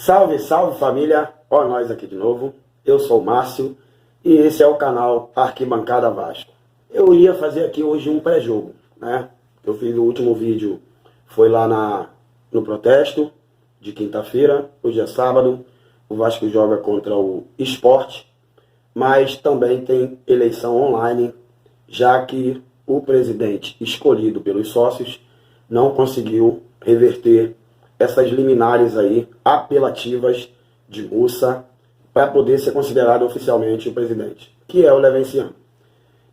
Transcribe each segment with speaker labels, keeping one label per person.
Speaker 1: Salve, salve família, ó nós aqui de novo, eu sou o Márcio e esse é o canal Arquibancada Vasco. Eu ia fazer aqui hoje um pré-jogo, né? Eu fiz o último vídeo, foi lá no protesto de quinta-feira, hoje é sábado, o Vasco joga contra o Sport, mas também tem eleição online, já que o presidente escolhido pelos sócios não conseguiu reverter essas liminares aí, apelativas de Mussa, para poder ser considerado oficialmente o presidente, que é o Levenciano.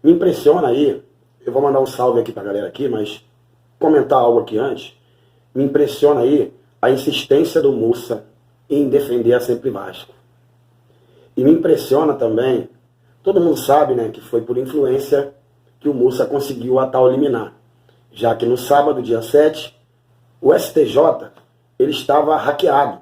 Speaker 1: Me impressiona aí, eu vou mandar um salve aqui para a galera aqui, mas comentar algo aqui antes, me impressiona aí a insistência do Mussa em defender a Sempre Vasco. E me impressiona também, todo mundo sabe, né, que foi por influência que o Mussa conseguiu a tal liminar, já que no sábado, dia 7, o STJ ele estava hackeado.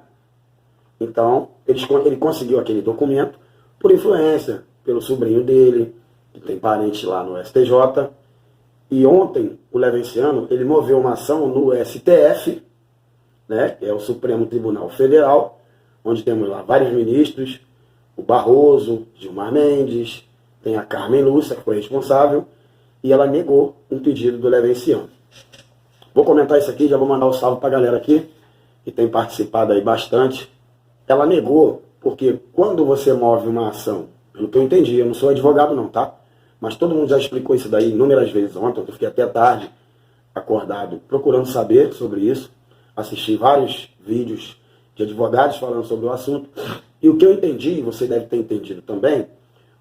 Speaker 1: Então, ele conseguiu aquele documento por influência, pelo sobrinho dele, que tem parente lá no STJ. E ontem, o Levenciano, ele moveu uma ação no STF, né, que é o Supremo Tribunal Federal, onde temos lá vários ministros, o Barroso, Gilmar Mendes, tem a Carmen Lúcia, que foi responsável, e ela negou um pedido do Levenciano. Vou comentar isso aqui, já vou mandar um salve para a galera aqui, que tem participado aí bastante. Ela negou, porque quando você move uma ação, pelo que eu entendi, eu não sou advogado não, tá? Mas todo mundo já explicou isso daí inúmeras vezes ontem, eu fiquei até tarde acordado procurando saber sobre isso, assisti vários vídeos de advogados falando sobre o assunto, e o que eu entendi, você deve ter entendido também,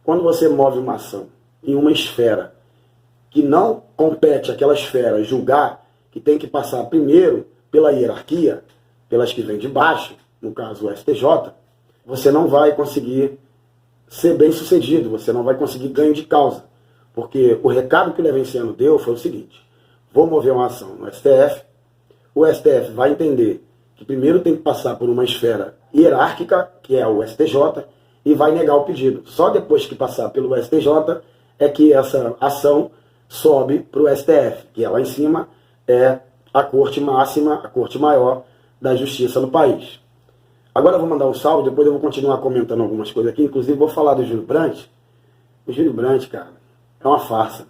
Speaker 1: quando você move uma ação em uma esfera que não compete àquela esfera julgar, que tem que passar primeiro pela hierarquia, pelas que vêm de baixo, no caso o STJ, você não vai conseguir ser bem sucedido, você não vai conseguir ganho de causa. Porque o recado que o Levenciano deu foi o seguinte: vou mover uma ação no STF, o STF vai entender que primeiro tem que passar por uma esfera hierárquica, que é o STJ, e vai negar o pedido. Só depois que passar pelo STJ é que essa ação sobe para o STF, que é lá em cima é a corte máxima, a corte maior da justiça no país. Agora eu vou mandar um salve, depois eu vou continuar comentando algumas coisas aqui, inclusive vou falar do Júlio Brandt. O Júlio Brandt, cara, é uma farsa.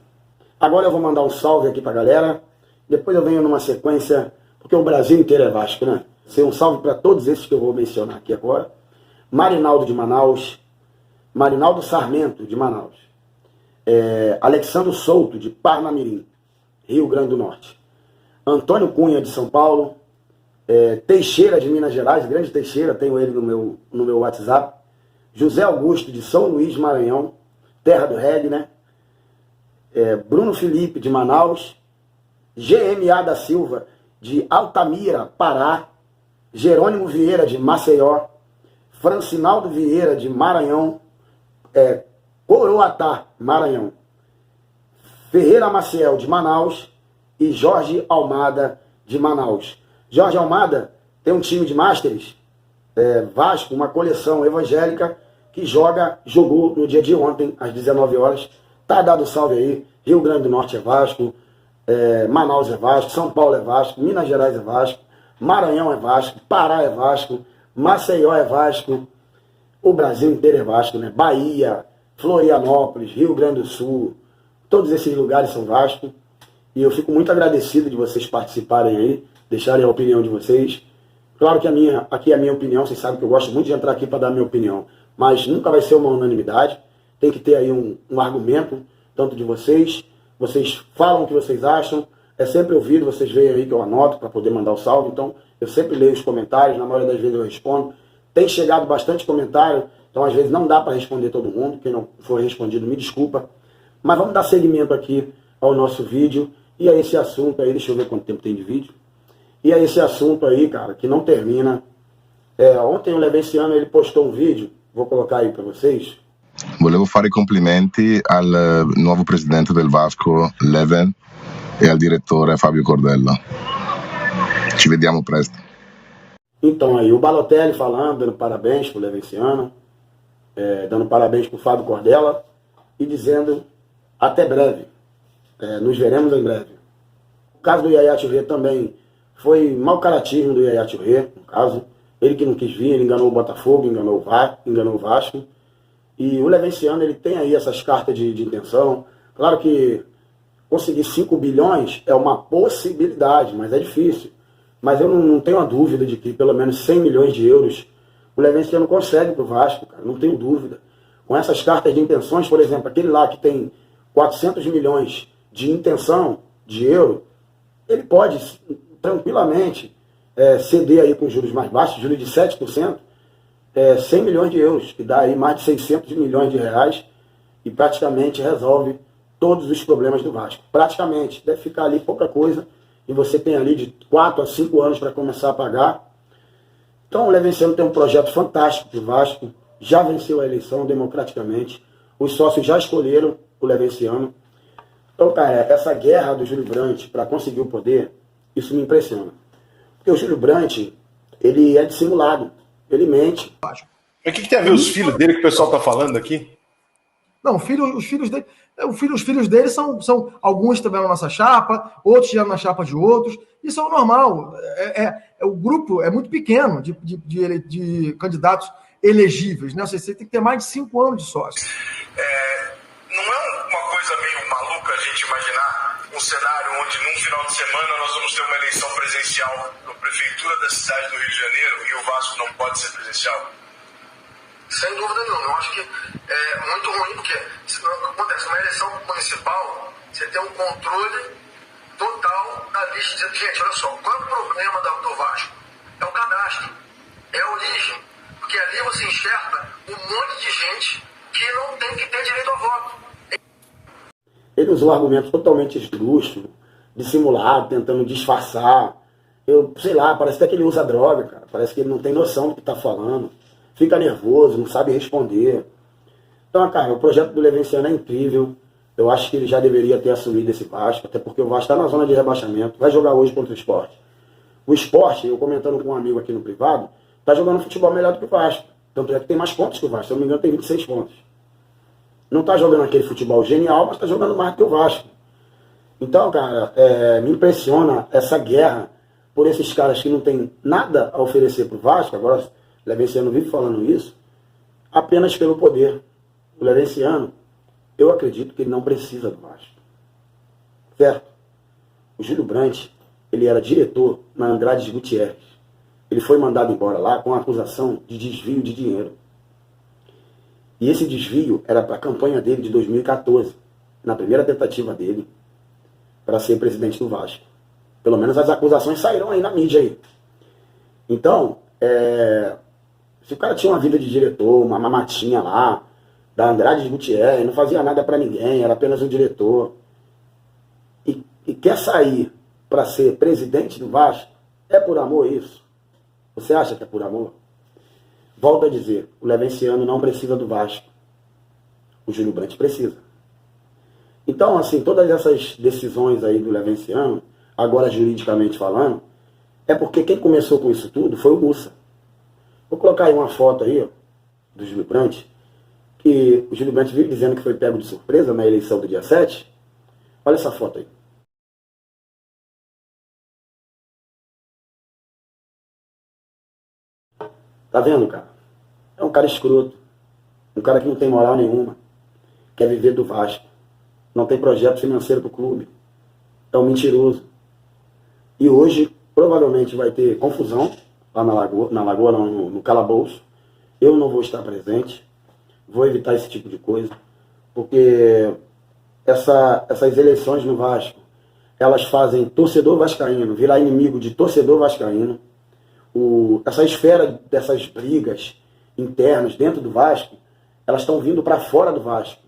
Speaker 1: Agora eu vou mandar um salve aqui pra galera, depois eu venho numa sequência, porque o Brasil inteiro é Vasco, né? Um salve para todos esses que eu vou mencionar aqui agora. Marinaldo de Manaus, Marinaldo Sarmento de Manaus, Alexandre Souto de Parnamirim, Rio Grande do Norte, Antônio Cunha de São Paulo, Teixeira de Minas Gerais, grande Teixeira, tenho ele no meu WhatsApp, José Augusto de São Luís, Maranhão, terra do reggae, né? Bruno Felipe de Manaus, GMA da Silva de Altamira, Pará, Jerônimo Vieira de Maceió, Francinaldo Vieira de Maranhão, Coroatá, Maranhão, Ferreira Maciel de Manaus e Jorge Almada de Manaus. Jorge Almada tem um time de Masters, Vasco, uma coleção evangélica que jogou no dia de ontem, às 19 horas. Tá dado salve aí. Rio Grande do Norte é Vasco, Manaus é Vasco, São Paulo é Vasco, Minas Gerais é Vasco, Maranhão é Vasco, Pará é Vasco, Maceió é Vasco, o Brasil inteiro é Vasco, né? Bahia, Florianópolis, Rio Grande do Sul, todos esses lugares são Vasco. E eu fico muito agradecido de vocês participarem aí, deixarem a opinião de vocês. Claro que aqui é a minha opinião, vocês sabem que eu gosto muito de entrar aqui para dar a minha opinião, mas nunca vai ser uma unanimidade, tem que ter aí um argumento, tanto de vocês falam o que vocês acham, é sempre ouvido, vocês veem aí que eu anoto para poder mandar o salve, então eu sempre leio os comentários, na maioria das vezes eu respondo. Tem chegado bastante comentário, então às vezes não dá para responder todo mundo, quem não for respondido me desculpa, mas vamos dar seguimento aqui ao nosso vídeo e a esse assunto aí, deixa eu ver quanto tempo tem de vídeo. E é esse assunto aí, cara, que não termina. Ontem o Levenciano ele postou um vídeo, vou colocar aí para vocês.
Speaker 2: Volevo fare i complimenti al nuovo presidente del Vasco, Leven, e al direttore Fabio Cordella. Ci vediamo presto.
Speaker 1: Então aí, o Balotelli falando, dando parabéns pro Levenciano, dando parabéns pro Fábio Cordella e dizendo até breve, nos veremos em breve. O caso do Yaya Touré também foi mau caratismo do Yaya Touré, no caso. Ele que não quis vir, ele enganou o Botafogo, enganou o Vasco. E o Levenciano, ele tem aí essas cartas de intenção. Claro que conseguir 5 bilhões é uma possibilidade, mas é difícil. Mas eu não tenho a dúvida de que pelo menos 100 milhões de euros o Levenciano consegue para o Vasco, cara, não tenho dúvida. Com essas cartas de intenções, por exemplo, aquele lá que tem 400 milhões de intenção de euro, ele pode tranquilamente ceder aí com juros mais baixos, juros de 7%, 100 milhões de euros, que dá aí mais de 600 milhões de reais e praticamente resolve todos os problemas do Vasco. Praticamente, deve ficar ali pouca coisa e você tem ali de 4 a 5 anos para começar a pagar. Então o Levenciano tem um projeto fantástico para o Vasco, já venceu a eleição democraticamente, os sócios já escolheram o Levenciano. Então, cara, essa guerra do Júlio Brandt para conseguir o poder, isso me impressiona. Porque o Júlio Brandt, ele é dissimulado, ele mente.
Speaker 3: Mas o que tem a ver os filhos dele que o pessoal está falando aqui?
Speaker 4: Não, os filhos dele são alguns também na nossa chapa, outros já na chapa de outros. Isso é o normal. O grupo é muito pequeno de candidatos elegíveis, né? Você tem que ter mais de 5 anos de sócio.
Speaker 5: Não é uma coisa meio maluca a gente imaginar um cenário onde num final de semana nós vamos ter uma eleição presencial na prefeitura da cidade do Rio de Janeiro e o Vasco não pode ser presencial? Sem dúvida nenhuma. Eu acho que é muito ruim, porque se não acontece uma eleição municipal, você tem um controle total da lista. Gente, olha só, qual é o problema do Vasco? É o cadastro, é a origem, porque ali você enxerga um monte de gente que não tem que ter direito ao voto.
Speaker 1: Ele usou argumentos totalmente esdrúxulos, dissimulado, tentando disfarçar. Sei lá, parece até que ele usa droga, cara. Parece que ele não tem noção do que está falando. Fica nervoso, não sabe responder. Então, cara, o projeto do Levenciano é incrível. Eu acho que ele já deveria ter assumido esse Vasco, até porque o Vasco está na zona de rebaixamento. Vai jogar hoje contra o Sport. O Sport, eu comentando com um amigo aqui no privado, está jogando futebol melhor do que o Vasco. Tanto é que tem mais pontos que o Vasco. Se eu não me engano, tem 26 pontos. Não está jogando aquele futebol genial, mas está jogando mais do que o Vasco. Então, cara, me impressiona essa guerra por esses caras que não tem nada a oferecer para o Vasco. Agora, o Levenciano vive falando isso, apenas pelo poder. O Levenciano, eu acredito que ele não precisa do Vasco. Certo? O Júlio Brandt, ele era diretor na Andrade Gutierrez. Ele foi mandado embora lá com a acusação de desvio de dinheiro. E esse desvio era para a campanha dele de 2014, na primeira tentativa dele para ser presidente do Vasco. Pelo menos as acusações saíram aí na mídia aí. Então, se o cara tinha uma vida de diretor, uma mamatinha lá, da Andrade Gutierrez, não fazia nada para ninguém, era apenas um diretor, e quer sair para ser presidente do Vasco, é por amor isso? Você acha que é por amor? Volto a dizer, o Levenciano não precisa do Vasco. O Júlio Brandt precisa. Então, assim, todas essas decisões aí do Levenciano, agora juridicamente falando, é porque quem começou com isso tudo foi o Mussa. Vou colocar aí uma foto aí, ó, do Júlio Brandt, que o Júlio Brandt vive dizendo que foi pego de surpresa na eleição do dia 7. Olha essa foto aí. Tá vendo, cara? É um cara escroto. Um cara que não tem moral nenhuma. Quer viver do Vasco. Não tem projeto financeiro pro clube. É um mentiroso. E hoje, provavelmente, vai ter confusão lá na Lagoa não, no calabouço. Eu não vou estar presente. Vou evitar esse tipo de coisa. Porque essas eleições no Vasco, elas fazem torcedor vascaíno virar inimigo de torcedor vascaíno. Essa esfera dessas brigas internas dentro do Vasco, elas estão vindo para fora do Vasco.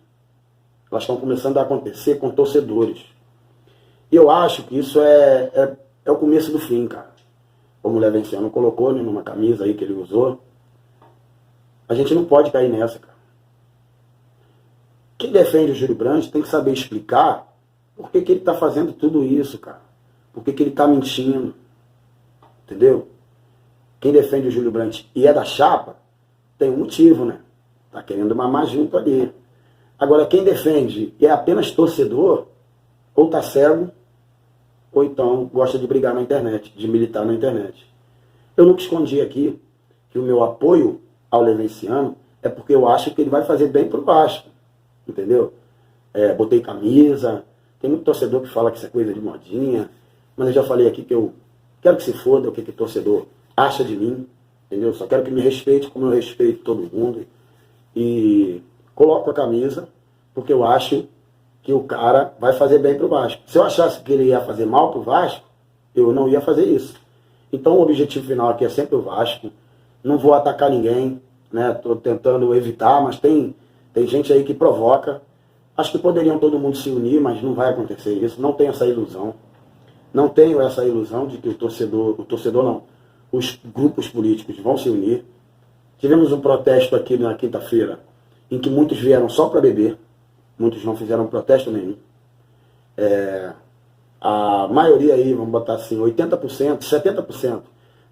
Speaker 1: Elas estão começando a acontecer com torcedores. E eu acho que isso é o começo do fim, cara. Como o Levenciano colocou, né, numa camisa aí que ele usou. A gente não pode cair nessa, cara. Quem defende o Júlio Brandt tem que saber explicar por que ele está fazendo tudo isso, cara. Por que ele está mentindo. Entendeu? Quem defende o Júlio Brandt e é da chapa, tem um motivo, né? Tá querendo mamar junto ali. Agora, quem defende e é apenas torcedor, ou tá cego, ou então gosta de brigar na internet, de militar na internet. Eu nunca escondi aqui que o meu apoio ao Levenciano é porque eu acho que ele vai fazer bem pro Vasco, entendeu? Botei camisa, tem muito torcedor que fala que isso é coisa de modinha, mas eu já falei aqui que eu quero que se foda o que o torcedor acha de mim, entendeu? Só quero que me respeite como eu respeito todo mundo. E coloco a camisa porque eu acho que o cara vai fazer bem pro Vasco. Se eu achasse que ele ia fazer mal pro Vasco, eu não ia fazer isso. Então o objetivo final aqui é sempre o Vasco. Não vou atacar ninguém, né? Tô tentando evitar, mas tem gente aí que provoca. Acho que poderiam todo mundo se unir, mas não vai acontecer isso. Não tenho essa ilusão. Não tenho essa ilusão de que o torcedor não, os grupos políticos vão se unir. Tivemos um protesto aqui na quinta-feira, em que muitos vieram só para beber, muitos não fizeram protesto nenhum. A maioria aí, vamos botar assim, 80%, 70%,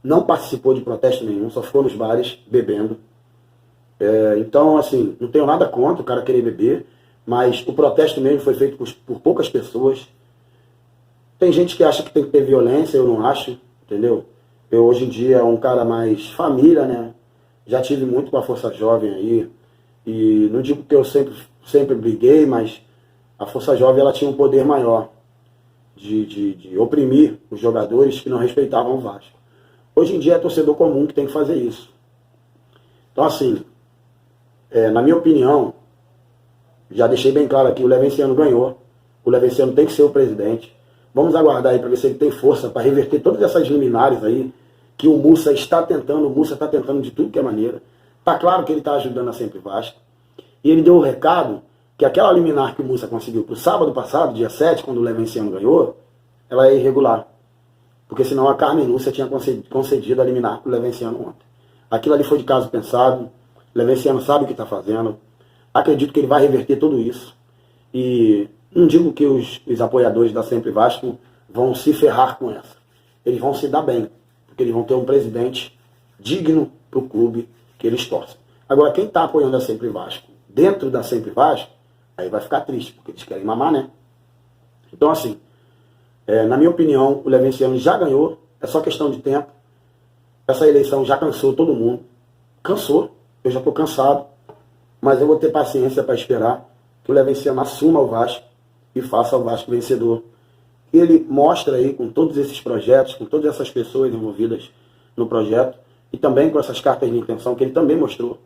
Speaker 1: não participou de protesto nenhum, só ficou nos bares bebendo. Então, assim, não tenho nada contra o cara querer beber, mas o protesto mesmo foi feito por poucas pessoas. Tem gente que acha que tem que ter violência, eu não acho, entendeu? Eu hoje em dia um cara mais família, né? Já tive muito com a Força Jovem aí, e não digo que eu sempre briguei, mas a Força Jovem ela tinha um poder maior de oprimir os jogadores que não respeitavam o Vasco. Hoje em dia é torcedor comum que tem que fazer isso. Então assim, na minha opinião, já deixei bem claro aqui, o Levenciano ganhou, o Levenciano tem que ser o presidente. Vamos aguardar aí para ver se ele tem força para reverter todas essas liminares aí que o Mussa está tentando de tudo que é maneira. Tá claro que ele está ajudando a Sempre Vasco. E ele deu o recado que aquela liminar que o Mussa conseguiu pro sábado passado, dia 7, quando o Levenciano ganhou, ela é irregular. Porque senão a Carmen Lúcia tinha concedido a liminar pro Levenciano ontem. Aquilo ali foi de caso pensado, o Levenciano sabe o que está fazendo. Acredito que ele vai reverter tudo isso. E não digo que os apoiadores da Sempre Vasco vão se ferrar com essa. Eles vão se dar bem, porque eles vão ter um presidente digno para o clube que eles torcem. Agora, quem está apoiando a Sempre Vasco dentro da Sempre Vasco, aí vai ficar triste, porque eles querem mamar, né? Então, assim, na minha opinião, o Levenciano já ganhou, é só questão de tempo. Essa eleição já cansou todo mundo. Cansou, eu já estou cansado, mas eu vou ter paciência para esperar que o Levenciano assuma o Vasco e faça o Vasco vencedor. Ele mostra aí com todos esses projetos, com todas essas pessoas envolvidas no projeto, e também com essas cartas de intenção que ele também mostrou.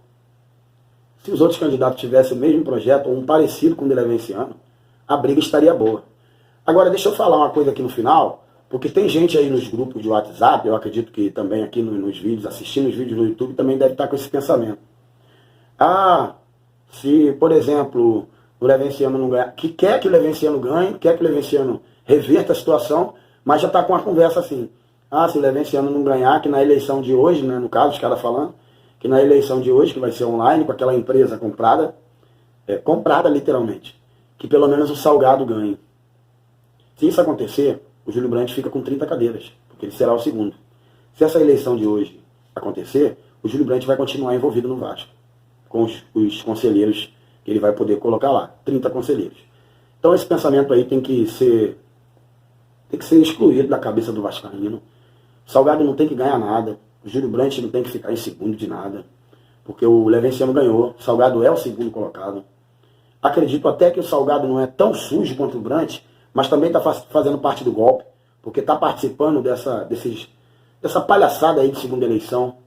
Speaker 1: Se os outros candidatos tivessem o mesmo projeto, ou um parecido com o de Levenciano, a briga estaria boa. Agora, deixa eu falar uma coisa aqui no final, porque tem gente aí nos grupos de WhatsApp, eu acredito que também aqui nos vídeos, assistindo os vídeos no YouTube, também deve estar com esse pensamento. Se, por exemplo, o Levenciano não ganhar, que quer que o Levenciano ganhe, quer que o Levenciano reverta a situação, mas já está com uma conversa assim. Se o Levenciano não ganhar, que na eleição de hoje, né, no caso, os caras falando, que na eleição de hoje, que vai ser online, com aquela empresa comprada, comprada literalmente, que pelo menos o Salgado ganhe. Se isso acontecer, o Júlio Brandt fica com 30 cadeiras, porque ele será o segundo. Se essa eleição de hoje acontecer, o Júlio Brandt vai continuar envolvido no Vasco, com os conselheiros que ele vai poder colocar lá, 30 conselheiros. Então esse pensamento aí tem que ser excluído da cabeça do vascaíno. O Salgado não tem que ganhar nada, o Júlio Brandt não tem que ficar em segundo de nada, porque o Levenciano ganhou, o Salgado é o segundo colocado. Acredito até que o Salgado não é tão sujo quanto o Brandt, mas também está fazendo parte do golpe, porque está participando dessa palhaçada aí de segunda eleição.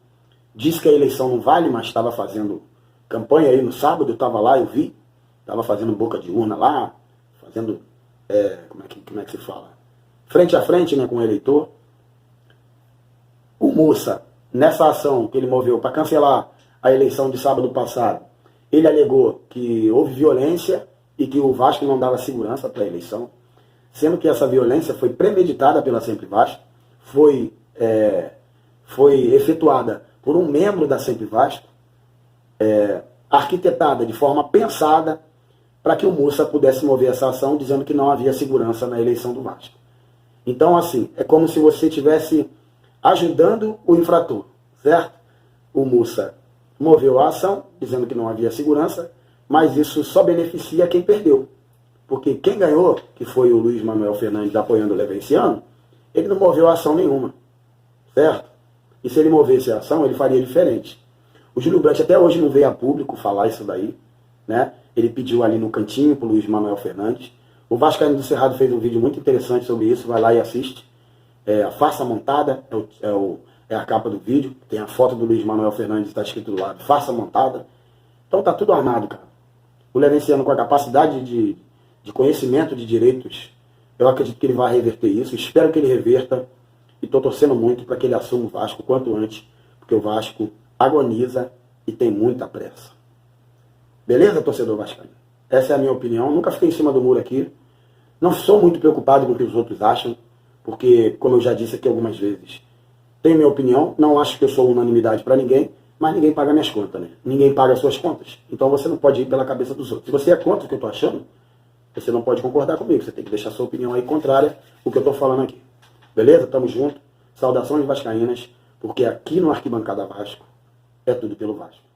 Speaker 1: Diz que a eleição não vale, mas estava fazendo campanha aí no sábado, eu estava lá, eu vi, estava fazendo boca de urna lá, fazendo, como é que se fala? Frente a frente, né, com o eleitor. O Mussa, nessa ação que ele moveu para cancelar a eleição de sábado passado, ele alegou que houve violência e que o Vasco não dava segurança para a eleição, sendo que essa violência foi premeditada pela Sempre Vasco, foi efetuada por um membro da Sempre Vasco, arquitetada de forma pensada para que o Mussa pudesse mover essa ação dizendo que não havia segurança na eleição do Vasco. Então, assim, é como se você estivesse ajudando o infrator, certo? O Mussa moveu a ação dizendo que não havia segurança, mas isso só beneficia quem perdeu. Porque quem ganhou, que foi o Luiz Manuel Fernandes apoiando o Levenciano, ele não moveu ação nenhuma, certo? E se ele movesse a ação, ele faria diferente. O Júlio Brandt até hoje não veio a público falar isso daí, né? Ele pediu ali no cantinho pro Luiz Manuel Fernandes. O Vascaíno do Cerrado fez um vídeo muito interessante sobre isso, vai lá e assiste. A farsa montada é a capa do vídeo, tem a foto do Luiz Manuel Fernandes, está escrito do lado, farsa montada. Então tá tudo armado, cara. O Levenciano, com a capacidade de conhecimento de direitos, eu acredito que ele vai reverter isso, espero que ele reverta, e estou torcendo muito para que ele assuma o Vasco o quanto antes, porque o Vasco agoniza e tem muita pressa. Beleza, torcedor vascaíno? Essa é a minha opinião, nunca fiquei em cima do muro aqui, não sou muito preocupado com o que os outros acham, porque, como eu já disse aqui algumas vezes, tenho minha opinião, não acho que eu sou unanimidade para ninguém, mas ninguém paga minhas contas, né? Ninguém paga as suas contas. Então você não pode ir pela cabeça dos outros. Se você é contra o que eu estou achando, você não pode concordar comigo. Você tem que deixar sua opinião aí contrária ao que eu estou falando aqui. Beleza? Tamo junto. Saudações vascaínas, porque aqui no Arquibancada Vasco é tudo pelo Vasco.